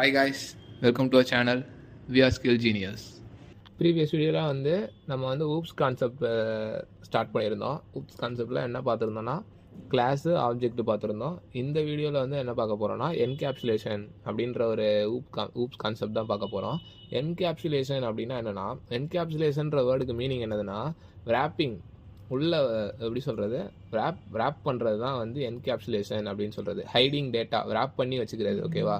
Hi guys, welcome to our channel. We are Skill Genius. Previous வீடியோவில் நம்ம oops concept start பண்ணியிருந்தோம். Oops கான்செப்டில் என்ன பார்த்துருந்தோம்னா கிளாஸு ஆப்ஜெக்ட் பார்த்துருந்தோம். இந்த வீடியோவில் என்ன பார்க்க போகிறோம்னா என்கேப்சுலேஷன் அப்படின்ற ஒரு ஊப்ஸ் கான்செப்ட் தான் பார்க்க போகிறோம். என்கேப்சுலேஷன் அப்படின்னா என்னென்னா, என்கேப்சுலேஷன்ற வேர்டுக்கு மீனிங் என்னதுன்னா ரேப்பிங் உள்ள எப்படி சொல்கிறது, ரேப் பண்ணுறது தான் என்கேப்சுலேஷன் அப்படின்னு சொல்கிறது. ஹைடிங் டேட்டா ரேப் பண்ணி வச்சுக்கிறது. ஓகேவா,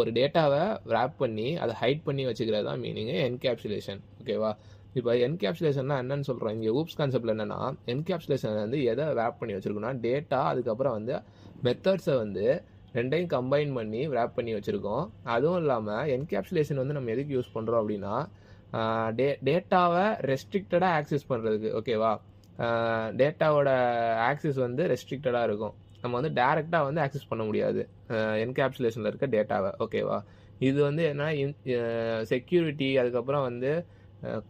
ஒரு டேட்டாவை ரேப் பண்ணி அதை ஹைட் பண்ணி வச்சுக்கிறது தான் மீனிங்கு என்கேப்சுலேஷன். ஓகேவா, இப்போ என்கேப்சுலேஷன்னா என்னன்னு சொல்கிறோம். இங்கே ஊப்ஸ் கான்செப்டில் என்னென்னா, என்கேப்சுலேஷன் எதை ரேப் பண்ணி வச்சுருக்கோம்னா டேட்டா, அதுக்கப்புறம் மெத்தட்ஸை ரெண்டையும் கம்பைன் பண்ணி ரேப் பண்ணி வச்சுருக்கோம். அதுவும் இல்லாமல் என்கேப்சுலேஷன் நம்ம எதுக்கு யூஸ் பண்ணுறோம் அப்படின்னா டேட்டாவை ரெஸ்ட்ரிக்டடாக ஆக்சஸ் பண்ணுறதுக்கு. ஓகேவா, டேட்டாவோட ஆக்சஸ் ரெஸ்ட்ரிக்டடாக இருக்கும். நம்ம டேரெக்டாக ஆக்சஸ் பண்ண முடியாது என்கேப்சுலேஷனில் இருக்க டேட்டாவை. ஓகேவா, இது என்ன செக்யூரிட்டி, அதுக்கப்புறம்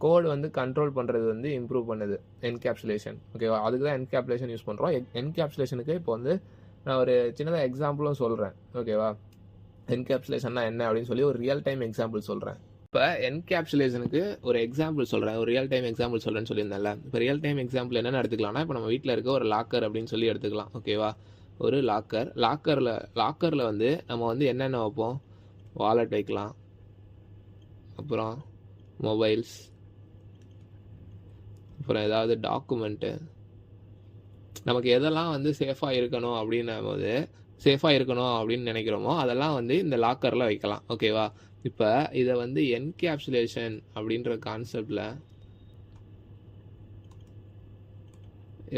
கோடு கண்ட்ரோல் பண்ணுறது இம்ப்ரூவ் பண்ணுது என்கேப்சுலேஷன். ஓகேவா, அதுக்கு தான் என்கேப்சுலேஷன் யூஸ் பண்ணுறோம். என்கேப்சுலேஷனுக்கு இப்போ நான் ஒரு சின்னதாக எக்ஸாம்பிளும் சொல்கிறேன். ஓகேவா, என்கேப்சுலேஷன்னா என்ன அப்படின்னு சொல்லி ஒரு ரியல் டைம் எக்ஸாம்பிள் சொல்கிறேன். இப்போ என்கேப்சுலேஷனுக்கு ஒரு எக்ஸாம்பிள் சொல்கிறேன், ஒரு ரியல் டைம் எக்ஸாம்பிள் சொல்கிறேன்னு சொல்லியிருந்தேன்ல. இப்போ ரியல் டைம் எக்ஸாம்பிள் என்னென்னு எடுத்துக்கலாம்னா, இப்போ நம்ம வீட்டில் இருக்க ஒரு லாக்கர் அப்படின்னு சொல்லி எடுத்துக்கலாம். ஓகேவா, ஒரு லாக்கரில் நம்ம என்னென்ன வைப்போம், வாலெட் வைக்கலாம், அப்புறம் மொபைல்ஸ், அப்புறம் ஏதாவது டாக்குமெண்ட்டு, நமக்கு எதெல்லாம் சேஃபாக இருக்கணும் அப்படின்னு நினைக்கிறோமோ அதெல்லாம் இந்த லாக்கரில் வைக்கலாம். ஓகேவா, இப்போ இதை என்கேப்சுலேஷன் அப்படின்ற கான்செப்டில்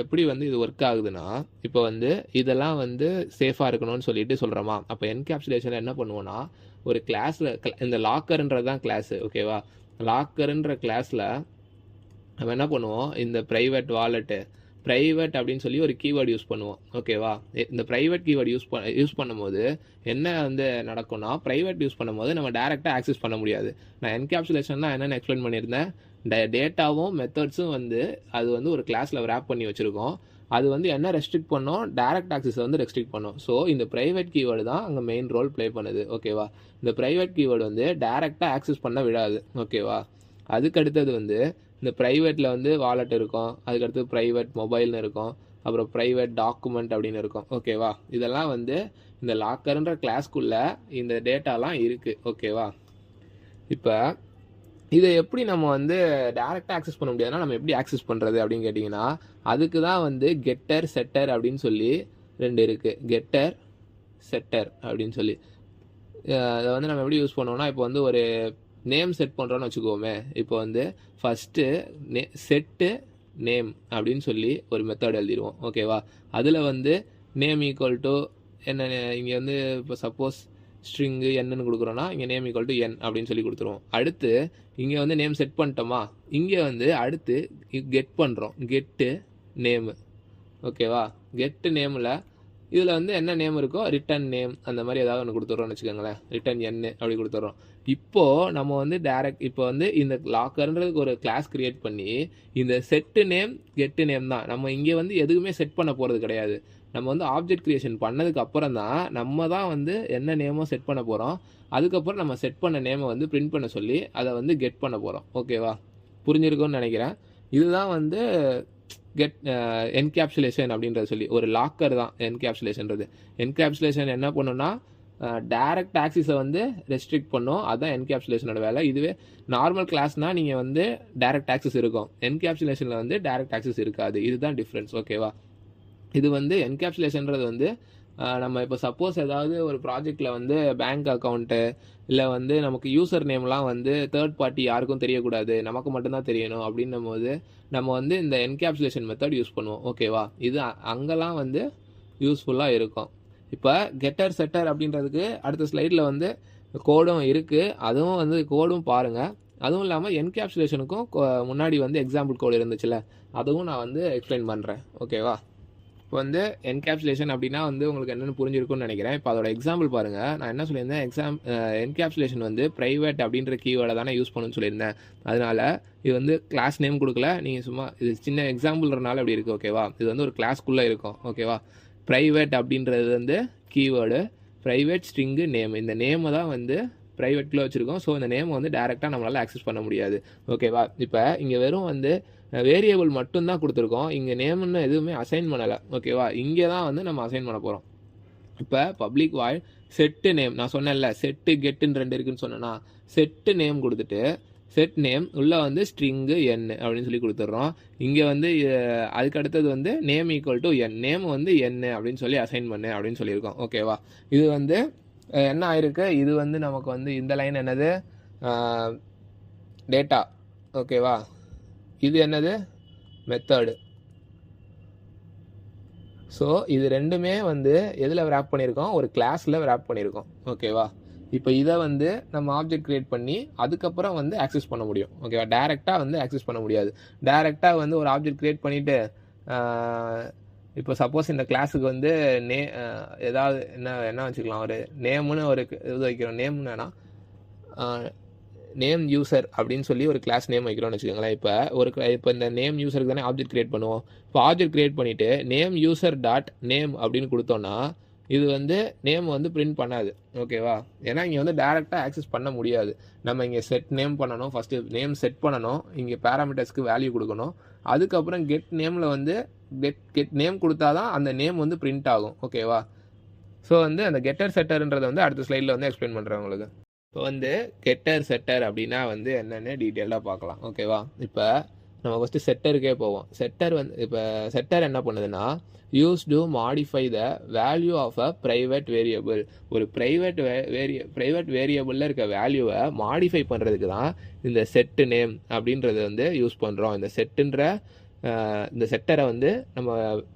எப்படி இது ஒர்க் ஆகுதுன்னா, இப்போ இதெல்லாம் சேஃபாக இருக்கணும்னு சொல்லிட்டு சொல்கிறோமா. அப்போ என்கேப்சுலேஷன் என்ன பண்ணுவோன்னா, ஒரு கிளாஸில் இந்த லாக்கர்ன்றது தான் கிளாஸு. ஓகேவா, லாக்கருன்ற கிளாஸில் நம்ம என்ன பண்ணுவோம், இந்த ப்ரைவேட் வாலெட்டு, ப்ரைவேட் அப்படின்னு சொல்லி ஒரு கீவேர்டு யூஸ் பண்ணுவோம். ஓகேவா, இந்த ப்ரைவேட் கீவேர்டு யூஸ் பண்ணும்போது என்ன நடக்கும்னா, ப்ரைவேட் யூஸ் பண்ணும்போது நம்ம டேரெக்டாக ஆக்சஸ் பண்ண முடியாது. நான் என்கேப்சுலேஷன் தான் என்னென்னு எக்ஸ்பிளைன் பண்ணியிருந்தேன். டேட்டாவும் மெத்தட்ஸும் அது ஒரு கிளாஸில் ரேப் பண்ணி வச்சுருக்கோம். அது என்ன ரெஸ்ட்ரிக்ட் பண்ணோம், டேரக்ட் ஆக்சஸை ரெஸ்ட்ரிக்ட் பண்ணோம். ஸோ இந்த ப்ரைவேட் கீவேர்டு தான் அங்கே மெயின் ரோல் ப்ளே பண்ணுது. ஓகேவா, இந்த ப்ரைவேட் கீவேர்டு டேரெக்டாக ஆக்சஸ் பண்ண விடாது. ஓகேவா, அதுக்கடுத்தது இந்த ப்ரைவேட்டில் வாலெட் இருக்கும், அதுக்கடுத்து ப்ரைவேட் மொபைல்னு இருக்கும், அப்புறம் ப்ரைவேட் டாக்குமெண்ட் அப்படின்னு இருக்கும். ஓகேவா, இதெல்லாம் இந்த லாக்கர்ன்ற கிளாஸ்க்குள்ளே இந்த டேட்டாலாம் இருக்குது. ஓகேவா, இப்போ இதை எப்படி நம்ம டேரெக்டாக ஆக்சஸ் பண்ண முடியாதுன்னா நம்ம எப்படி ஆக்சஸ் பண்ணுறது அப்படின்னு கேட்டிங்கன்னா, அதுக்கு தான் கெட்டர் செட்டர் அப்படின்னு சொல்லி ரெண்டு இருக்குது. கெட்டர் செட்டர் அப்படின்னு சொல்லி அதை நம்ம எப்படி யூஸ் பண்ணுவோம்னா, இப்போ ஒரு நேம் செட் பண்ணுறோன்னு வச்சுக்கோமே. இப்போ ஃபஸ்ட்டு செட்டு நேம் அப்படின்னு சொல்லி ஒரு மெத்தட் எழுதிடுவோம். ஓகேவா, அதில் நேம் ஈக்குவல் டு என்ன, இங்கே இப்போ சப்போஸ் ஸ்ட்ரிங்கு என்னன்னு கொடுக்குறோன்னா இங்கே நேம் ஈக்குவல் டு என் அப்படின்னு சொல்லி கொடுத்துருவோம். அடுத்து இங்கே நேம் செட் பண்ணிட்டோமா, இங்கே அடுத்து கெட் பண்ணுறோம், கெட்டு நேமு. ஓகேவா, கெட்டு நேமில் இதில் என்ன நேம் இருக்கோ ரிட்டன் நேம் அந்த மாதிரி ஏதாவது ஒன்று கொடுத்துட்றோம்னு வச்சுக்கோங்களேன். ரிட்டன் என் அப்படி கொடுத்துட்றோம். இப்போது நம்ம டேரக்ட் இப்போ இந்த லாக்கர்ன்றதுக்கு ஒரு கிளாஸ் க்ரியேட் பண்ணி இந்த செட்டு நேம் கெட்டு நேம் தான் நம்ம இங்கே எதுவுமே செட் பண்ண போகிறது கிடையாது. நம்ம ஆப்ஜெக்ட் க்ரியேஷன் பண்ணதுக்கு அப்புறம் தான் நம்ம தான் என்ன நேமோ செட் பண்ண போகிறோம். அதுக்கப்புறம் நம்ம செட் பண்ண நேமை பிரிண்ட் பண்ண சொல்லி அதை கெட் பண்ண போகிறோம். ஓகேவா, புரிஞ்சிருக்கும்னு நினைக்கிறேன். இதுதான் கெட் என்கேப்சுலேஷன் அப்படின்றத சொல்லி ஒரு லாக்கர் தான் என்கேப்சுலேஷன்றது. என்கேப்சுலேஷன் என்ன பண்ணுன்னா டேரக்ட் ஆக்சஸை ரெஸ்ட்ரிக்ட் பண்ணும். அதுதான் என்கேப்சுலேஷனோட வேலை. இதுவே நார்மல் கிளாஸ்னால் நீங்கள் டேரக்ட் ஆக்சஸ் இருக்கும், என்கேப்சுலேஷனில் டேரக்ட் ஆக்சஸ் இருக்காது. இதுதான் டிஃப்ரென்ஸ். ஓகேவா, இது என்கேப்சுலேஷன்றது நம்ம இப்போ சப்போஸ் ஏதாவது ஒரு ப்ராஜெக்டில் பேங்க் அக்கௌண்ட்டு இல்லை நமக்கு யூசர் நேம்லாம் தேர்ட் பார்ட்டி யாருக்கும் தெரியக்கூடாது, நமக்கு மட்டும்தான் தெரியணும் அப்படின்னும் போது நம்ம இந்த என்கேப்சுலேஷன் மெத்தட் யூஸ் பண்ணுவோம். ஓகேவா, இது அங்கெல்லாம் யூஸ்ஃபுல்லாக இருக்கும். இப்போ கெட்டர் செட்டர் அப்படின்றதுக்கு அடுத்த ஸ்லைடில் கோடும் இருக்குது, அதுவும் கோடும் பாருங்கள். அதுவும் இல்லாமல் என்கேப்சுலேஷனுக்கும் முன்னாடி எக்ஸாம்பிள் கோடு இருந்துச்சுல்ல, அதுவும் நான் எக்ஸ்பிளைன் பண்ணுறேன். ஓகேவா, இப்போ என்கேப்சுலேஷன் அப்படின்னா உங்களுக்கு என்னென்னு புரிஞ்சிருக்கும்னு நினைக்கிறேன். இப்போ அதோட எக்ஸாம்பிள் பாருங்கள். நான் என்ன சொல்லியிருந்தேன், என்கேப்சுலேஷன் ப்ரைவேட் அப்படின்ற கீவேர்டை தானே யூஸ் பண்ணணும்னு சொல்லியிருந்தேன். அதனால் இது கிளாஸ் நேம் கொடுக்கல, நீங்கள் சும்மா இது சின்ன எக்ஸாம்பிள்ன்றனால அப்படி இருக்குது. ஓகேவா, இது ஒரு கிளாஸ்க்குள்ளே இருக்கும். ஓகேவா, ப்ரைவேட் அப்படின்றது கீவேர்டு, ப்ரைவேட் ஸ்ட்ரிங்கு நேம், இந்த நேமை தான் ப்ரைவேட்டில் வச்சுருக்கோம். ஸோ இந்த நேம் வந்து டேரெக்டாக நம்மளால் ஆக்சஸ் பண்ண முடியாது. ஓகேவா? இப்போ இங்கே வெறும் வந்து வேரியபிள் மட்டும்தான் கொடுத்துருக்கோம். இங்கே நேம்னு எதுவுமே அசைன் பண்ணலை. ஓகேவா? இங்கே தான் வந்து நம்ம அசைன் பண்ண போகிறோம். இப்போ பப்ளிக் வாய்ட் செட்டு நேம், நான் சொன்னேன்ல செட்டு கெட்டுன்னு 2 இருக்குன்னு சொன்னேன்னா, செட்டு நேம் கொடுத்துட்டு செட் நேம் உள்ள வந்து ஸ்ட்ரிங்கு என் அப்படின்னு சொல்லி கொடுத்துட்றோம். இங்கே வந்து அதுக்கு அடுத்தது வந்து name equal to N, name வந்து என் அப்படின்னு சொல்லி அசைன் பண்ணு அப்படின்னு சொல்லியிருக்கோம். ஓகேவா? இது வந்து என்ன ஆயிருக்கு, இது வந்து நமக்கு வந்து இந்த லைன் என்னது, டேட்டா. ஓகேவா? இது என்னது, மெத்தடு. ஸோ இது ரெண்டுமே வந்து எதில் ரேப் பண்ணியிருக்கோம், ஒரு கிளாஸில் ரேப் பண்ணியிருக்கோம். ஓகேவா? இப்போ இதை வந்து நம்ம ஆப்ஜெக்ட் க்ரியேட் பண்ணி அதுக்கப்புறம் வந்து ஆக்சஸ் பண்ண முடியும். ஓகேவா? டேரெக்டாக வந்து ஆக்சஸ் பண்ண முடியாது. டேரெக்டாக வந்து ஒரு ஆப்ஜெக்ட் க்ரியேட் பண்ணிவிட்டு இப்போ சப்போஸ் இந்த கிளாஸுக்கு வந்து ஏதாவது என்ன வச்சுக்கலாம், ஒரு நேம்னு ஒரு இது வைக்கிறோம். நேம்னா நேம் யூசர் அப்படின்னு சொல்லி ஒரு கிளாஸ் நேம் வைக்கிறோம்னு வச்சுக்கோங்களேன். இப்போ இந்த நேம் யூசருக்கு தானே ஆப்ஜெக்ட் க்ரியேட் பண்ணுவோம். இப்போ ஆப்ஜெக்ட் க்ரியேட் பண்ணிவிட்டு நேம் யூசர் டாட் நேம் அப்படின்னு கொடுத்தோன்னா இது வந்து நேம் வந்து பிரிண்ட் பண்ணாது. ஓகேவா? ஏன்னா இங்கே வந்து டேரெக்டாக ஆக்சஸ் பண்ண முடியாது. நம்ம இங்கே செட் நேம் பண்ணணும், ஃபஸ்ட்டு நேம் செட் பண்ணணும், இங்கே பேராமீட்டர்ஸ்க்கு வேல்யூ கொடுக்கணும், அதுக்கப்புறம் கெட் நேமில் வந்து கெட் நேம் கொடுத்தா தான் அந்த நேம் வந்து பிரிண்ட் ஆகும். ஓகேவா? ஸோ வந்து அந்த கெட்டர் செட்டர்ன்றதை வந்து அடுத்த ஸ்லைடில் வந்து எக்ஸ்பிளைன் பண்ணுறேன் உங்களுக்கு. இப்போ வந்து கெட்டர் செட்டர் அப்படின்னா வந்து என்னென்னு டீட்டெயிலாக பார்க்கலாம். ஓகேவா? இப்போ நம்ம ஃபஸ்ட்டு செட்டருக்கே போவோம். செட்டர் வந்து இப்போ செட்டர் என்ன பண்ணுதுன்னா, use to modify the value of a private variable. ஒரு ப்ரைவேட் வேரியபிளில் இருக்க வேல்யூவை மாடிஃபை பண்ணுறதுக்கு தான் இந்த செட்டு நேம் அப்படின்றது வந்து யூஸ் பண்ணுறோம். இந்த செட்டரை வந்து நம்ம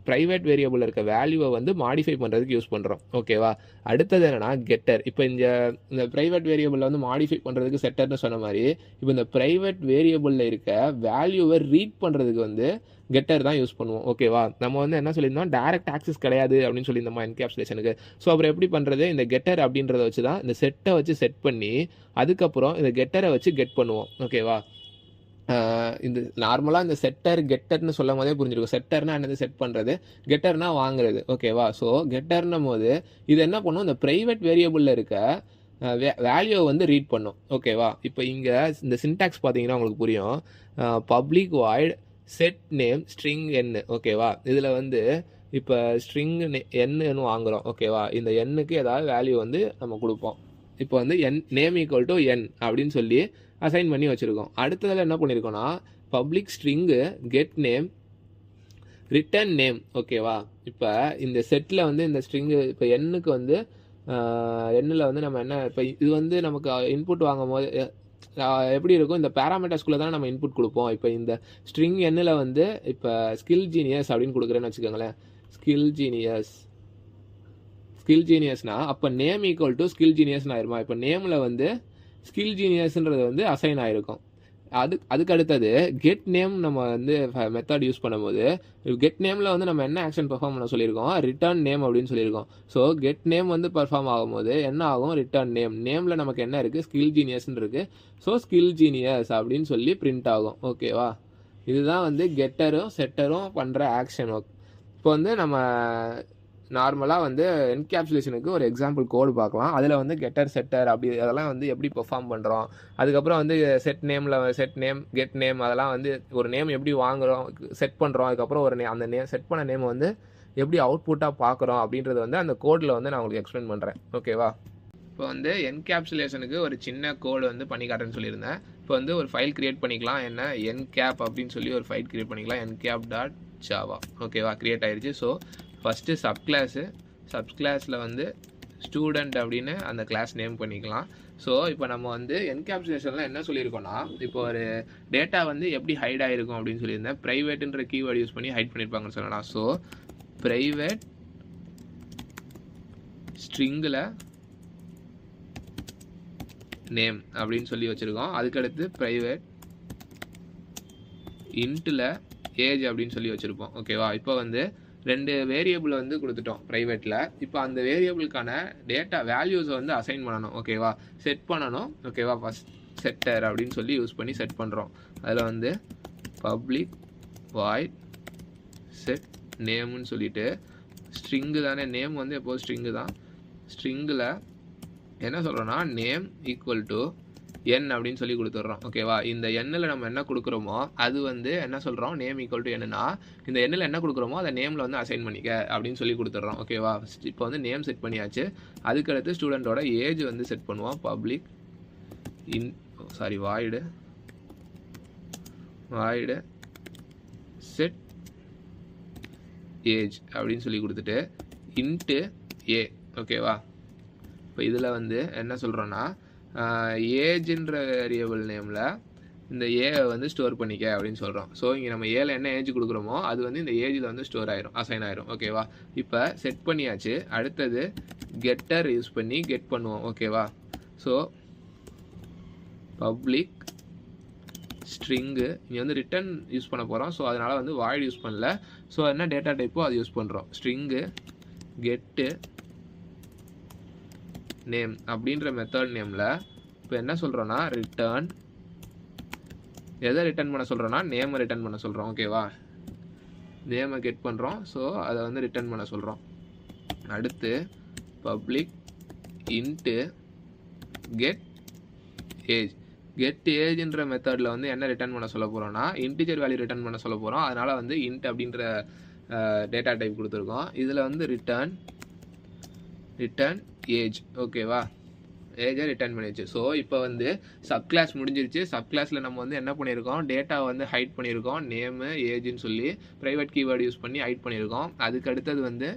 ப்ரைவேட் வேரியபிளில் இருக்க வேல்யூவை வந்து மாடிஃபை பண்ணுறதுக்கு யூஸ் பண்ணுறோம். ஓகேவா? அடுத்தது என்னென்னா கெட்டர். இப்போ இந்த ப்ரைவேட் வேரியபிளில் வந்து மாடிஃபை பண்ணுறதுக்கு செட்டர்னு சொன்ன மாதிரி, இப்போ இந்த ப்ரைவேட் வேரியபிளில் இருக்க வேல்யூவை ரீட் பண்ணுறதுக்கு வந்து கெட்டர் தான் யூஸ் பண்ணுவோம். ஓகேவா? நம்ம வந்து என்ன சொல்லியிருந்தோம், டைரக்ட் ஆக்சஸ் கிடையாது அப்படின்னு சொல்லியிருந்தோம் என்கேப்சுலேஷனுக்கு. ஸோ அப்புறம் எப்படி பண்ணுறது, இந்த கெட்டர் அப்படின்றத வச்சு தான் இந்த செட்டை வச்சு செட் பண்ணி அதுக்கப்புறம் இந்த கெட்டரை வச்சு கெட் பண்ணுவோம். ஓகேவா? இந்த நார்மலாக இந்த செட்டர் கெட்டர்னு சொல்லும் போதே புரிஞ்சிருக்கும். செட்டர்னா என்னது, செட் பண்ணுறது, கெட்டர்னா வாங்குறது. ஓகேவா? ஸோ கெட்டர்னும் போது இது என்ன பண்ணும், இந்த ப்ரைவேட் வேரியபிளில் இருக்க வேல்யூவை வந்து ரீட் பண்ணும். ஓகேவா? இப்போ இங்கே இந்த சின்டாக்ஸ் பார்த்தீங்கன்னா உங்களுக்கு புரியும். Public void set name string n. ஓகேவா? இதில் வந்து இப்போ ஸ்ட்ரிங் என்னு வாங்குகிறோம். ஓகேவா? இந்த எண்ணுக்கு ஏதாவது வேல்யூ வந்து நம்ம கொடுப்போம். இப்போ வந்து நேம் ஈக்குவல் டு என் அப்படின்னு சொல்லி அசைன் பண்ணி வச்சுருக்கோம். அடுத்ததில் என்ன பண்ணியிருக்கோன்னா, public string get name return name. ஓகேவா? இப்போ இந்த செட்டில் வந்து இந்த ஸ்ட்ரிங்கு இப்போ எண்ணுக்கு வந்து எண்ணில் வந்து நம்ம என்ன, இப்போ இது வந்து நமக்கு இன்புட் வாங்கும் போது எப்படி இருக்கும், இந்த பேராமீட்டர்ஸ்குள்ளே தான் நம்ம இன்புட் கொடுப்போம். இப்போ இந்த ஸ்ட்ரிங் எண்ணில் வந்து இப்போ ஸ்கில் ஜீனியஸ் அப்படின்னு கொடுக்குறேன்னு வச்சுக்கோங்களேன். ஸ்கில் ஜீனியஸ்னா அப்போ நேம் ஈக்குவல் டு ஸ்கில் ஜீனியஸ்னு ஆயிருமா? இப்போ நேமில் வந்து ஸ்கில் ஜீனியஸ்ன்றது வந்து அசைன் ஆகிருக்கும். அதுக்கு அடுத்தது கெட் நேம் நம்ம வந்து மெத்தட் யூஸ் பண்ணும்போது கெட் நேமில் வந்து நம்ம என்ன ஆக்ஷன் பெர்ஃபார்ம் பண்ண சொல்லியிருக்கோம், ரிட்டர்ன் நேம் அப்படின்னு சொல்லியிருக்கோம். ஸோ கெட் நேம் வந்து பெர்ஃபார்ம் ஆகும்போது என்ன ஆகும், ரிட்டர்ன் நேம். நேமில் நமக்கு என்ன இருக்குது, ஸ்கில் ஜீனியஸ்ன்னு இருக்குது. ஸோ ஸ்கில் ஜீனியஸ் அப்படின்னு சொல்லி பிரிண்ட் ஆகும். ஓகேவா? இதுதான் வந்து கெட்டரும் செட்டரும் பண்ணுற ஆக்ஷன் ஒர்க். இப்போ வந்து நம்ம நார்மலாக வந்து என்கேப்சுலேஷனுக்கு ஒரு எக்ஸாம்பிள் கோடு பார்க்கலாம். அதில் வந்து கெட்டர் செட்டர் அப்படி அதெல்லாம் வந்து எப்படி பெர்ஃபார்ம் பண்ணுறோம், அதுக்கப்புறம் வந்து செட் நேம் கெட் நேம் அதெல்லாம் வந்து ஒரு நேம் எப்படி வாங்குகிறோம், செட் பண்ணுறோம், அதுக்கப்புறம் ஒரு அந்த செட் பண்ண நேம் வந்து எப்படி அவுட்புட்டாக பார்க்குறோம் அப்படின்றது வந்து அந்த கோடில் வந்து நான் உங்களுக்கு எக்ஸ்பிளைன் பண்ணுறேன். ஓகேவா? இப்போ வந்து என்கேப்சுலேஷனுக்கு ஒரு சின்ன கோடு வந்து பண்ணி காட்டுறேன்னு சொல்லியிருந்தேன். இப்போ வந்து ஒரு ஃபைல் கிரியேட் பண்ணிக்கலாம். என்ன என்கேப் அப்படின்னு சொல்லி ஒரு ஃபைல் கிரியேட் பண்ணிக்கலாம். encap.java. ஓகேவா? கிரியேட் ஆயிடுச்சு. ஸோ ஃபஸ்ட்டு சப்கிளாஸில் வந்து ஸ்டூடெண்ட் அப்படின்னு அந்த கிளாஸ் நேம் பண்ணிக்கலாம். ஸோ இப்போ நம்ம வந்து என்கேப்சுலேஷனில் என்ன சொல்லியிருக்கோன்னா, இப்போ ஒரு டேட்டா வந்து எப்படி ஹைட் ஆகிருக்கும் அப்படின்னு சொல்லியிருந்தேன். ப்ரைவேட்டுன்ற கீவேர்டு யூஸ் பண்ணி ஹைட் பண்ணியிருப்பாங்கன்னு சொல்லலாம். ஸோ ப்ரைவேட் ஸ்ட்ரிங்கில் நேம் அப்படின்னு சொல்லி வச்சுருக்கோம். அதுக்கடுத்து ப்ரைவேட் இன்ட்டில் ஏஜ் அப்படின்னு சொல்லி வச்சுருப்போம். ஓகேவா? இப்போ வந்து 2 வேரியபிள் வந்து கொடுத்துட்டோம் ப்ரைவேட்டில். இப்போ அந்த வேரியபிளுக்கான டேட்டா வேல்யூஸை வந்து அசைன் பண்ணணும். ஓகேவா? செட் பண்ணணும். ஓகேவா? ஃபஸ்ட் செட்டர் அப்படின்னு சொல்லி யூஸ் பண்ணி செட் பண்ணுறோம். அதில் வந்து பப்ளிக் வாய்ட் செட் நேம்னு சொல்லிட்டு ஸ்ட்ரிங்கு தானே, நேம் வந்து எப்போது ஸ்ட்ரிங்கு தான், ஸ்ட்ரிங்கில் என்ன சொல்கிறோன்னா நேம் ஈக்குவல் டு என் அப்படின்னு சொல்லி கொடுத்துட்றோம். ஓகேவா? இந்த எண்ணில் நம்ம என்ன கொடுக்குறோமோ அது வந்து என்ன சொல்கிறோம், நேம் ஈக்குவல் டு என்னன்னா இந்த எண்ணில் என்ன கொடுக்குறோமோ அதை நேமில் வந்து அசைன் பண்ணிக்க அப்படின்னு சொல்லி கொடுத்துட்றோம். ஓகேவா? இப்போ வந்து நேம் செட் பண்ணியாச்சு. அதுக்கடுத்து ஸ்டூடெண்ட்டோட ஏஜ் வந்து செட் பண்ணுவோம். பப்ளிக் வாய்டு செட் ஏஜ் அப்படின்னு சொல்லி கொடுத்துட்டு இன்ட்டு ஏ. ஓகேவா? இப்போ இதில் வந்து என்ன சொல்கிறோன்னா ஏஜ்ன்ற வேரியபிள் நேமில் இந்த ஏவை வந்து ஸ்டோர் பண்ணிக்க அப்படின்னு சொல்கிறோம். ஸோ இங்கே நம்ம ஏல என்ன ஏஜ் கொடுக்குறோமோ அது வந்து இந்த ஏஜில் வந்து ஸ்டோர் ஆயிரும், அசைன் ஆயிரும். ஓகேவா? இப்போ செட் பண்ணியாச்சு. அடுத்தது கெட்டர் யூஸ் பண்ணி கெட் பண்ணுவோம். ஓகேவா? ஸோ பப்ளிக் ஸ்ட்ரிங்கு இங்கே வந்து ரிட்டன் யூஸ் பண்ண போகிறோம். ஸோ அதனால் வந்து வாய்டு யூஸ் பண்ணல. ஸோ என்ன டேட்டா டைப்போ அது யூஸ் பண்ணுறோம். ஸ்ட்ரிங்கு கெட்டு நேம் அப்படின்ற மெத்தட் நேமில் இப்போ என்ன சொல்கிறோன்னா ரிட்டர்ன் எதை ரிட்டர்ன் பண்ண சொல்கிறோன்னா நேமை ரிட்டர்ன் பண்ண சொல்கிறோம். ஓகேவா? நேமை கெட் பண்ணுறோம். ஸோ அதை வந்து ரிட்டர்ன் பண்ண சொல்கிறோம். அடுத்து public int get age. Get ஏஜ்ன்ற மெத்தடில் வந்து என்ன ரிட்டர்ன் பண்ண சொல்ல போகிறோன்னா இன்டிஜர் வேல்யூ ரிட்டர்ன் பண்ண சொல்ல போகிறோம். அதனால் வந்து இன்ட் அப்படின்ற டேட்டா டைப் கொடுத்துருக்கோம். இதில் வந்து ரிட்டர்ன் ஏஜ். ஓகேவா? ஏஜை ரிட்டர்ன் பண்ணிடுச்சு. ஸோ இப்போ வந்து சப் கிளாஸ் முடிஞ்சிருச்சு. சப் கிளாஸில் நம்ம வந்து என்ன பண்ணியிருக்கோம், டேட்டா வந்து ஹைட் பண்ணியிருக்கோம். நேமு ஏஜ்னு சொல்லி ப்ரைவேட் கீவேர்டு யூஸ் பண்ணி ஹைட் பண்ணியிருக்கோம். அதுக்கு அடுத்தது வந்து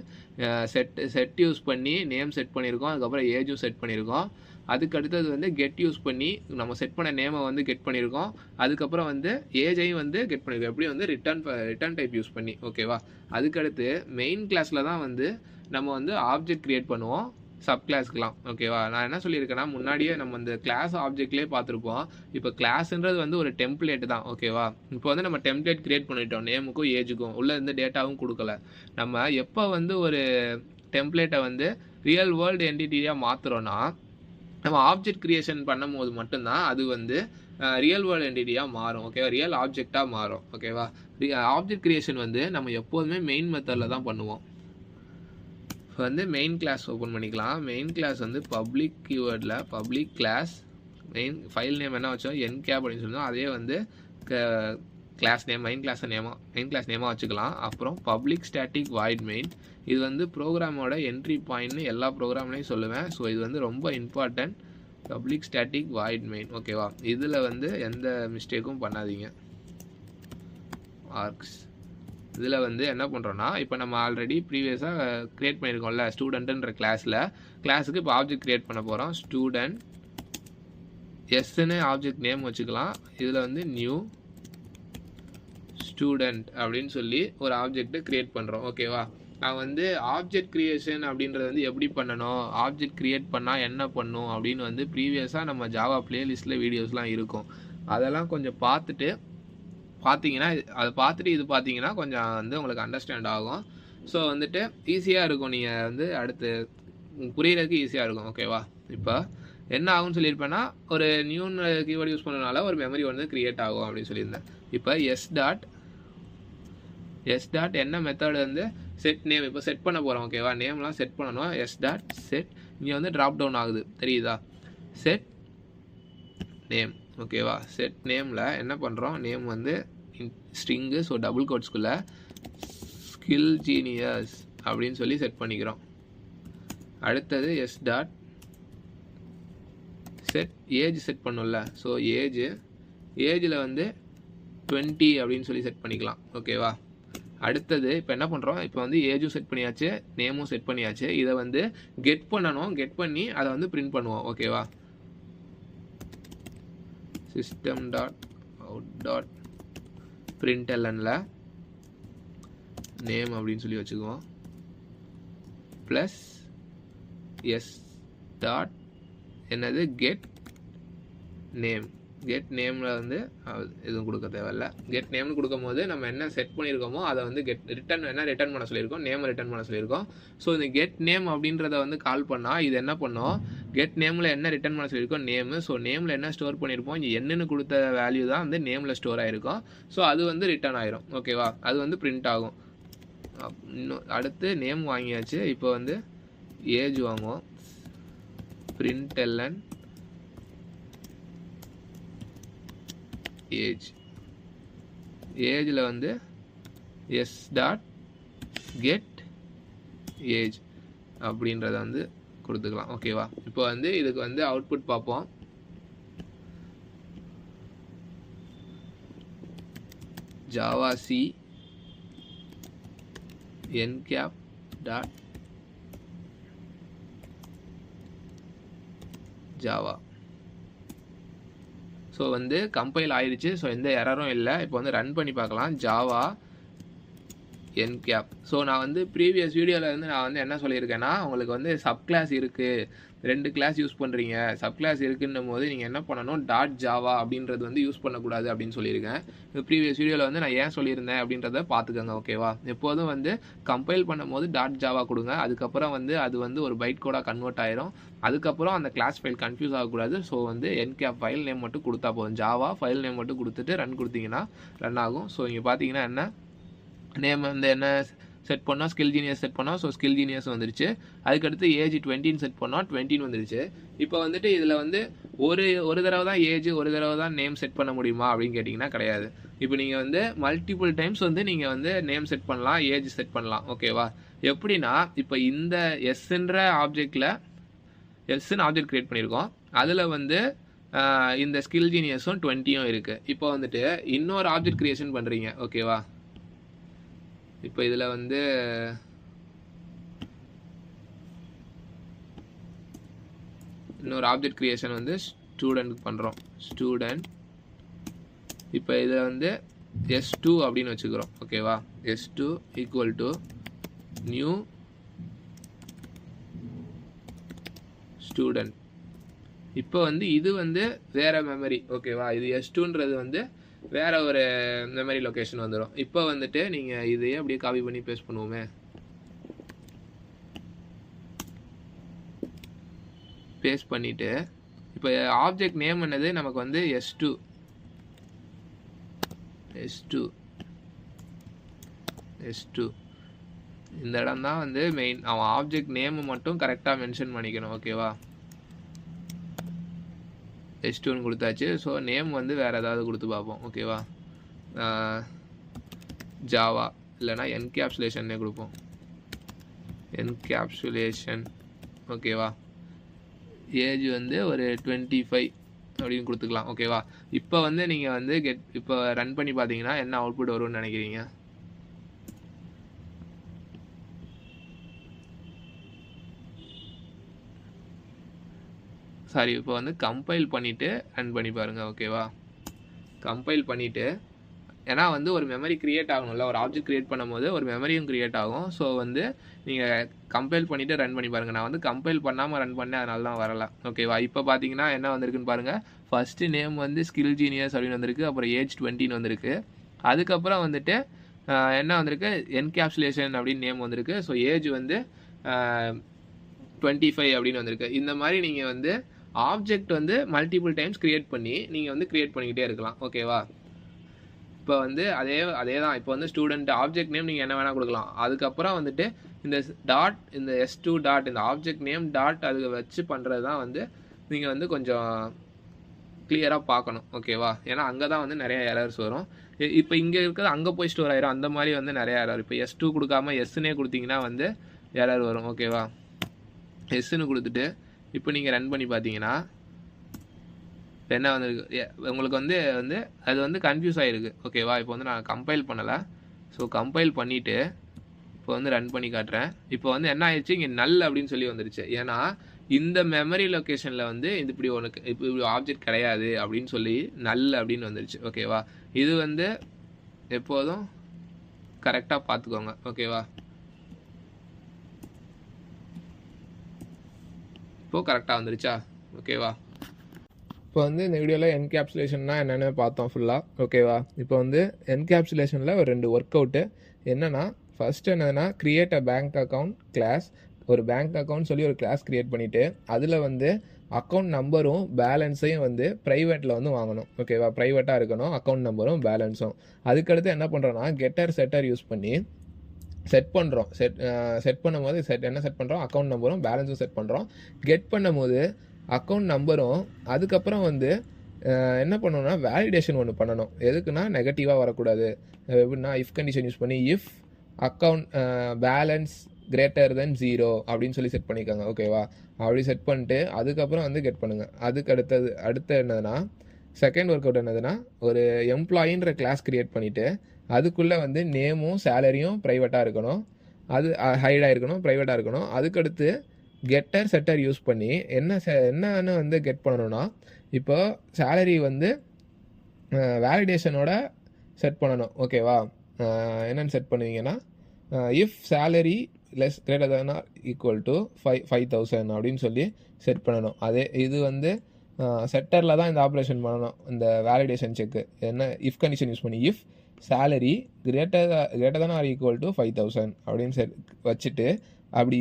செட் யூஸ் பண்ணி நேம் செட் பண்ணியிருக்கோம். அதுக்கப்புறம் ஏஜும் செட் பண்ணியிருக்கோம். அதுக்கு அடுத்தது வந்து கெட் யூஸ் பண்ணி நம்ம செட் பண்ண நேமை வந்து கெட் பண்ணியிருக்கோம். அதுக்கப்புறம் வந்து ஏஜையும் வந்து கெட் பண்ணியிருக்கோம். எப்படி வந்து ரிட்டர்ன் டைப் யூஸ் பண்ணி. ஓகேவா? அதுக்கடுத்து மெயின் கிளாஸில் தான் வந்து நம்ம வந்து ஆப்ஜெக்ட் க்ரியேட் பண்ணுவோம் சப் கிளாஸ்க்குலாம். ஓகேவா? நான் என்ன சொல்லியிருக்கேன்னா முன்னாடியே நம்ம இந்த கிளாஸ் ஆப்ஜெக்ட்லேயே பார்த்துருப்போம். இப்போ கிளாஸ்ன்றது வந்து ஒரு டெம்ப்ளேட் தான். ஓகேவா? இப்போ வந்து நம்ம டெம்ப்ளேட் க்ரியேட் பண்ணிட்டோம் நேமுக்கும் ஏஜுக்கும். உள்ள இருந்து டேட்டாவும் கொடுக்கல. நம்ம எப்போ வந்து ஒரு டெம்ப்ளேட்டை வந்து ரியல் வேர்ல்டு என்டிட்டியாக மாற்றுறோன்னா நம்ம ஆப்ஜெக்ட் க்ரியேஷன் பண்ணும் போது மட்டும்தான் அது வந்து ரியல் வேர்ல்டு என்டிட்டியாக மாறும். ஓகேவா? ரியல் ஆப்ஜெக்டாக மாறும். ஓகேவா? ஆப்ஜெக்ட் க்ரியேஷன் வந்து நம்ம எப்போதுமே மெயின் மெத்தடில் தான் பண்ணுவோம். இப்போ வந்து மெயின் கிளாஸ் ஓப்பன் பண்ணிக்கலாம். மெயின் கிளாஸ் வந்து பப்ளிக் கீவேர்டில் public class main file name என்ன வச்சோம் என்கேப் அப்படின்னு சொல்லுவோம். அதே வந்து கிளாஸ் நேம் மெயின் கிளாஸ் நேமாக வச்சுக்கலாம். அப்புறம் பப்ளிக் ஸ்டாட்டிக் வாய்ட் மெயின். இது வந்து ப்ரோக்ராமோட என்ட்ரி பாயிண்ட்னு எல்லா ப்ரோக்ராம்லையும் சொல்லுவேன். ஸோ இது வந்து ரொம்ப important. Public static void main. ஓகேவா? இதில் வந்து எந்த மிஸ்டேக்கும் பண்ணாதீங்க. ஆர்க்ஸ் இதில் வந்து என்ன பண்ணுறோன்னா இப்போ நம்ம ஆல்ரெடி ப்ரீவியஸாக க்ரியேட் பண்ணியிருக்கோம்ல ஸ்டூடெண்ட்டுன்ற கிளாஸுக்கு இப்போ ஆப்ஜெக்ட் க்ரியேட் பண்ண போகிறோம். ஸ்டூடெண்ட் எஸ்ன்னு ஆப்ஜெக்ட் நேம் வச்சுக்கலாம். இதில் வந்து நியூ ஸ்டூடெண்ட் அப்படின்னு சொல்லி ஒரு ஆப்ஜெக்ட்டு க்ரியேட் பண்ணுறோம். ஓகேவா? நான் வந்து ஆப்ஜெக்ட் க்ரியேஷன் அப்படின்றது வந்து எப்படி பண்ணணும், ஆப்ஜெக்ட் க்ரியேட் பண்ணால் என்ன பண்ணும் அப்படின்னு வந்து ப்ரீவியஸாக நம்ம ஜாவா ப்ளேலிஸ்ட்டில் வீடியோஸ்லாம் இருக்கும். அதெல்லாம் கொஞ்சம் பார்த்தீங்கன்னா அதை பார்த்துட்டு இது பார்த்தீங்கன்னா கொஞ்சம் வந்து உங்களுக்கு அண்டர்ஸ்டாண்ட் ஆகும். ஸோ வந்துட்டு ஈஸியாக இருக்கும். நீங்கள் வந்து அடுத்து புரியறதுக்கு ஈஸியாக இருக்கும். ஓகேவா? இப்போ என்ன ஆகும்னு சொல்லியிருப்பேன்னா ஒரு நியூன்னு கீவேர்டு யூஸ் பண்ணனால ஒரு மெமரி வந்து க்ரியேட் ஆகும் அப்படின்னு சொல்லியிருந்தேன். இப்போ எஸ் டாட் என்ன மெத்தட் வந்து செட் நேம் இப்போ செட் பண்ண போகிறோம். ஓகேவா? நேம்லாம் செட் பண்ணணும். எஸ் டாட் செட் இங்கே வந்து ட்ராப் டவுன் ஆகுது தெரியுதா? Set name. ஓகேவா? செட் நேமில் என்ன பண்ணுறோம், நேம் வந்து ஸ்ட்ரிங்கு. ஸோ டபுள் கோட்ஸ்குள்ளே ஸ்கில் ஜீனியஸ் அப்படின்னு சொல்லி செட் பண்ணிக்கிறோம். அடுத்தது s dot set age set பண்ணோம்ல. ஸோ ஏஜில் வந்து 20 அப்படின்னு சொல்லி செட் பண்ணிக்கலாம். ஓகேவா? அடுத்தது இப்போ என்ன பண்ணுறோம், இப்போ வந்து ஏஜும் செட் பண்ணியாச்சு, நேமும் செட் பண்ணியாச்சு. இதை வந்து கெட் பண்ணணும். கெட் பண்ணி அதை வந்து பிரிண்ட் பண்ணுவோம். ஓகேவா? சிஸ்டம் டாட் அவுட் டாட் பிரிண்ட்எல்என்ல நேம் அப்படின்னு சொல்லி வச்சுக்குவோம். ப்ளஸ் எஸ் டாட் என்னது கெட் நேமில் வந்து எதுவும் கொடுக்க தேவையில்ல. கெட் நேம்னு கொடுக்கும் போது நம்ம என்ன செட் பண்ணியிருக்கோமோ அதை வந்து ரிட்டர்ன் பண்ண சொல்லியிருக்கோம், நேமை ரிட்டர்ன் பண்ண சொல்லியிருக்கோம். ஸோ இந்த கெட் நேம் அப்படின்றத வந்து கால் பண்ணால் இது என்ன பண்ணோம், கெட் நேமில் என்ன ரிட்டர்ன் பண்ண சொல்லியிருக்கோம் நேமு. ஸோ நேமில் என்ன ஸ்டோர் பண்ணியிருப்போம், இங்கே என்னன்னு கொடுத்த வேல்யூ தான் வந்து நேமில் ஸ்டோர் ஆகிருக்கும். ஸோ அது வந்து ரிட்டர்ன் ஆயிரும். ஓகேவா? அது வந்து பிரிண்ட் ஆகும். இன்னும் அடுத்து நேம் வாங்கியாச்சு. இப்போ வந்து ஏஜ் வாங்குவோம். println ஏஜ், ஏஜில் வந்து எஸ் டாட் கெட் ஏஜ் அப்படின்றத வந்து கொடுத்துக்கலாம். ஓகேவா? இப்போ வந்து இதுக்கு வந்து அவுட்புட் பார்ப்போம். Java C NCAP dot Java. So வந்து கம்பைல் ஆயிடுச்சு. ஸோ எந்த எரரும் இல்லை. இப்போ வந்து ரன் பண்ணி பார்க்கலாம். Java NCAP. ஸோ நான் வந்து ப்ரீவியஸ் வீடியோவில் வந்து நான் வந்து என்ன சொல்லியிருக்கேன்னா, உங்களுக்கு வந்து சப் கிளாஸ் இருக்குது, 2 கிளாஸ் யூஸ் பண்ணுறீங்க, சப் கிளாஸ் இருக்குன்னும் போது நீங்கள் என்ன பண்ணணும், டாட் ஜாவா அப்படின்றது வந்து யூஸ் பண்ணக்கூடாது அப்படின்னு சொல்லியிருக்கேன். ப்ரீவியஸ் வீடியோவில் வந்து நான் ஏன் சொல்லியிருந்தேன் அப்படின்றத பார்த்துக்கோங்க. ஓகேவா? எப்போதும் வந்து கம்பைல் பண்ணும் போது டாட் ஜாவா கொடுங்க. அதுக்கப்புறம் வந்து அது வந்து ஒரு பைட் கோடாக கன்வெர்ட் ஆயிரும். அதுக்கப்புறம் அந்த கிளாஸ் ஃபைல் கன்ஃபியூஸ் ஆகக்கூடாது. ஸோ வந்து என்கேப் ஃபைல் நேம் மட்டும் கொடுத்தா போதும். ஜாவா ஃபைல் நேம் மட்டும் கொடுத்துட்டு ரன் கொடுத்தீங்கன்னா ரன் ஆகும். ஸோ இங்கே பார்த்தீங்கன்னா என்ன நேம் வந்து என்ன செட் பண்ணோம், ஸ்கில் ஜீனியஸ் செட் பண்ணோம். ஸோ ஸ்கில் ஜீனியஸ் வந்துருச்சு. அதுக்கடுத்து ஏஜ் 20 செட் பண்ணோம், 20 வந்துருச்சு. இப்போ வந்துட்டு இதில் வந்து ஒரு தடவை தான் ஏஜ், ஒரு தடவை தான் நேம் செட் பண்ண முடியுமா அப்படின்னு கேட்டிங்கன்னா கிடையாது. இப்போ நீங்கள் வந்து மல்டிபிள் டைம்ஸ் வந்து நீங்கள் வந்து நேம் செட் பண்ணலாம், ஏஜ் செட் பண்ணலாம். ஓகேவா? எப்படின்னா இப்போ இந்த எஸ்ன்ற ஆப்ஜெக்டில் எஸ்ன்னு ஆப்ஜெக்ட் க்ரியேட் பண்ணியிருக்கோம். அதில் வந்து இந்த ஸ்கில் ஜீனியஸும் 20யும் இருக்குது. இப்போ வந்துட்டு இன்னொரு ஆப்ஜெக்ட் க்ரியேஷன் பண்ணுறீங்க. ஓகேவா? இப்போ இதில் வந்து இன்னொரு ஆப்ஜெக்ட் க்ரியேஷன் வந்து ஸ்டூடெண்ட்க்கு பண்ணுறோம். ஸ்டூடெண்ட். இப்போ இதில் வந்து S2 அப்படின்னு வச்சுக்கிறோம். ஓகேவா? S2 equal to new student. இப்போ வந்து இது வந்து வேறு மெமரி. ஓகேவா? இது S2ன்றது வந்து வேற ஒரு மெமரி லொக்கேஷன் வந்துடும். இப்போ வந்துட்டு நீங்கள் இதையே அப்படியே காப்பி பண்ணி பேஸ்ட் பண்ணுவோமே. பேஸ்ட் பண்ணிவிட்டு இப்போ ஆப்ஜெக்ட் நேம் என்னது நமக்கு வந்து S2. இந்த இடம் தான் வந்து மெயின். அவன் ஆப்ஜெக்ட் நேம் மட்டும் கரெக்டாக மென்ஷன் பண்ணிக்கணும். ஓகேவா? S2ன்னு கொடுத்தாச்சு. ஸோ நேம் வந்து வேறு ஏதாவது கொடுத்து பார்ப்போம். ஓகேவா? ஜாவா இல்லைனா என்கேப்சுலேஷன்னே கொடுப்போம். என்கேப்சுலேஷன். ஓகேவா? ஏஜ் வந்து ஒரு 25 அப்படின்னு கொடுத்துக்கலாம். ஓகேவா? இப்போ வந்து நீங்கள் வந்து இப்போ ரன் பண்ணி பார்த்தீங்கன்னா என்ன அவுட்புட் வரும்னு நினைக்கிறீங்க? சாரி, இப்போ வந்து கம்பைல் பண்ணிவிட்டு ரன் பண்ணி பாருங்கள். ஓகேவா? கம்பைல் பண்ணிவிட்டு, ஏன்னா வந்து ஒரு மெமரி க்ரியேட் ஆகணும்ல, ஒரு ஆப்ஜெக்ட் க்ரியேட் பண்ணும்போது ஒரு மெமரியும் க்ரியேட் ஆகும். ஸோ வந்து நீங்கள் கம்பைல் பண்ணிவிட்டு ரன் பண்ணி பாருங்கள். நான் வந்து கம்பைல் பண்ணாமல் ரன் பண்ணேன், அதனால தான் வரலை. ஓகேவா? இப்போ பார்த்தீங்கன்னா என்ன வந்திருக்குன்னு பாருங்கள். ஃபஸ்ட்டு நேம் வந்து ஸ்கில் ஜீனியஸ் அப்படின்னு வந்திருக்கு. அப்புறம் ஏஜ் 20 வந்திருக்கு. அதுக்கப்புறம் வந்துட்டு என்ன வந்திருக்கு, என்கேப்சுலேஷன் அப்படின்னு நேம் வந்திருக்கு. ஸோ ஏஜ் வந்து 25 அப்படின்னு வந்திருக்கு. இந்த மாதிரி நீங்கள் வந்து ஆப்ஜெக்ட் வந்து மல்டிபிள் டைம்ஸ் க்ரியேட் பண்ணி நீங்கள் வந்து க்ரியேட் பண்ணிக்கிட்டே இருக்கலாம். ஓகேவா? இப்போ வந்து அதே தான். இப்போ வந்து ஸ்டூடெண்ட் ஆப்ஜெக்ட் நேம் நீங்கள் என்ன வேணால் கொடுக்கலாம். அதுக்கப்புறம் வந்துட்டு இந்த டாட், இந்த S2 டாட், இந்த ஆப்ஜெக்ட் நேம் டாட் அதுக்கு வச்சு பண்ணுறது தான் வந்து நீங்கள் வந்து கொஞ்சம் கிளியராக பார்க்கணும். ஓகேவா? ஏன்னா அங்கே தான் வந்து நிறைய எரர்ஸ் வரும். இப்போ இங்கே இருக்கிறது அங்கே போய் ஸ்டோர் ஆயிரும். அந்த மாதிரி வந்து நிறைய எரர். இப்போ S2 கொடுக்காம எஸ்ன்னே கொடுத்தீங்கன்னா வந்து எரர் வரும். ஓகேவா? எஸ்ன்னு கொடுத்துட்டு இப்போ நீங்கள் ரன் பண்ணி பார்த்தீங்கன்னா என்ன வந்துருக்கு, உங்களுக்கு வந்து அது வந்து கன்ஃபியூஸ் ஆகிருக்கு. ஓகேவா? இப்போ வந்து நான் கம்பைல் பண்ணலை. ஸோ கம்பைல் பண்ணிவிட்டு இப்போ வந்து ரன் பண்ணி காட்டுறேன். இப்போ வந்து என்ன ஆயிடுச்சு, இங்கே நல் அப்படின்னு சொல்லி வந்துருச்சு. ஏன்னா இந்த மெமரி லொக்கேஷனில் வந்து இது இப்படி உனக்கு இப்படி ஆப்ஜெக்ட் கிடையாது அப்படின்னு சொல்லி நல் அப்படின்னு வந்துருச்சு. ஓகேவா? இது வந்து எப்போதும் கரெக்டாக பார்த்துக்கோங்க. ஓகேவா? இப்போது கரெக்டாக வந்துருச்சா? ஓகேவா? இப்போ வந்து இந்த வீடியோவில் என்கேப்சுலேஷன்னா என்னென்னு பார்த்தோம் ஃபுல்லாக. ஓகேவா? இப்போ வந்து என்கேப்சுலேஷனில் ஒரு 2 ஒர்க் அவுட்டு என்னென்னா, ஃபஸ்ட்டு என்னதுன்னா create a bank account class. ஒரு பேங்க் அக்கௌண்ட் சொல்லி ஒரு கிளாஸ் க்ரியேட் பண்ணிவிட்டு அதில் வந்து அக்கௌண்ட் நம்பரும் பேலன்ஸையும் வந்து ப்ரைவேட்டில் வந்து வாங்கணும். ஓகேவா? ப்ரைவேட்டாக இருக்கணும் அக்கௌண்ட் நம்பரும் பேலன்ஸும். அதுக்கடுத்து என்ன பண்ணுறோன்னா கெட்டர் செட்டர் யூஸ் பண்ணி செட் பண்ணுறோம். செட் பண்ணும்போது என்ன செட் பண்ணுறோம், அக்கௌண்ட் நம்பரும் பேலன்ஸும் செட் பண்ணுறோம். கெட் பண்ணும்போது அக்கௌண்ட் நம்பரும் அதுக்கப்புறம் வந்து என்ன பண்ணணும்னா வேலிடேஷன் ஒன்று பண்ணணும். எதுக்குன்னா நெகட்டிவாக வரக்கூடாது. எப்படின்னா இஃப் கண்டிஷன் யூஸ் பண்ணி if account balance greater than 0 அப்படின்னு சொல்லி செட் பண்ணிக்கோங்க. ஓகேவா? அப்படி செட் பண்ணிட்டு அதுக்கப்புறம் வந்து கெட் பண்ணுங்கள். அதுக்கு அடுத்து என்னதுன்னா செகண்ட் ஒர்க் அவுட் என்னதுன்னா ஒரு எம்ப்ளாயின்ற கிளாஸ் கிரியேட் பண்ணிவிட்டு அதுக்குள்ளே வந்து நேமும் சேலரியும் ப்ரைவேட்டாக இருக்கணும். அது ஹைடாக இருக்கணும், ப்ரைவேட்டாக இருக்கணும். அதுக்கடுத்து கெட்டர் செட்டர் யூஸ் பண்ணி என்னன்னு வந்து கெட் பண்ணணும்னா இப்போ சேலரி வந்து வேலிடேஷனோட செட் பண்ணணும். ஓகேவா? என்னென்னு செட் பண்ணுவீங்கன்னா if salary less greater than or equal to 5,000 அப்படின்னு சொல்லி செட் பண்ணணும். அதே இது வந்து செட்டரில் தான் இந்த ஆப்ரேஷன் பண்ணணும். இந்த வேலிடேஷன் செக்கு என்ன இஃப் கண்டிஷன் யூஸ் பண்ணி if salary greater than or equal to 5,000 அப்படின்னு வச்சுட்டு அப்படி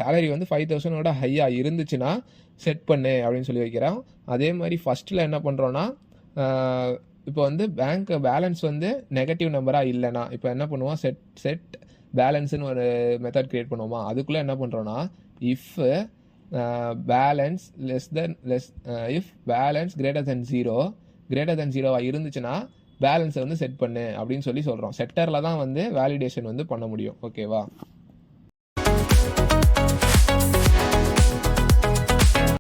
சேலரி வந்து 5,000ஓட ஹையாக இருந்துச்சுன்னா செட் பண்ணு அப்படின்னு சொல்லி வைக்கிறோம். அதே மாதிரி ஃபஸ்ட்டில் என்ன பண்ணுறோன்னா இப்போ வந்து பேங்க் பேலன்ஸ் வந்து நெகட்டிவ் நம்பராக இல்லைனா இப்போ என்ன பண்ணுவோம் செட் பேலன்ஸ்னு ஒரு மெத்தட் க்ரியேட் பண்ணுவோமா. அதுக்குள்ளே என்ன பண்ணுறோன்னா if balance if balance greater than 0 இருந்துச்சுன்னா பேலன்ஸை வந்து செட் பண்ணு அப்படின்னு சொல்லி சொல்கிறோம். செட்டரில் தான் வந்து வேலிடேஷன் வந்து பண்ண முடியும். ஓகேவா?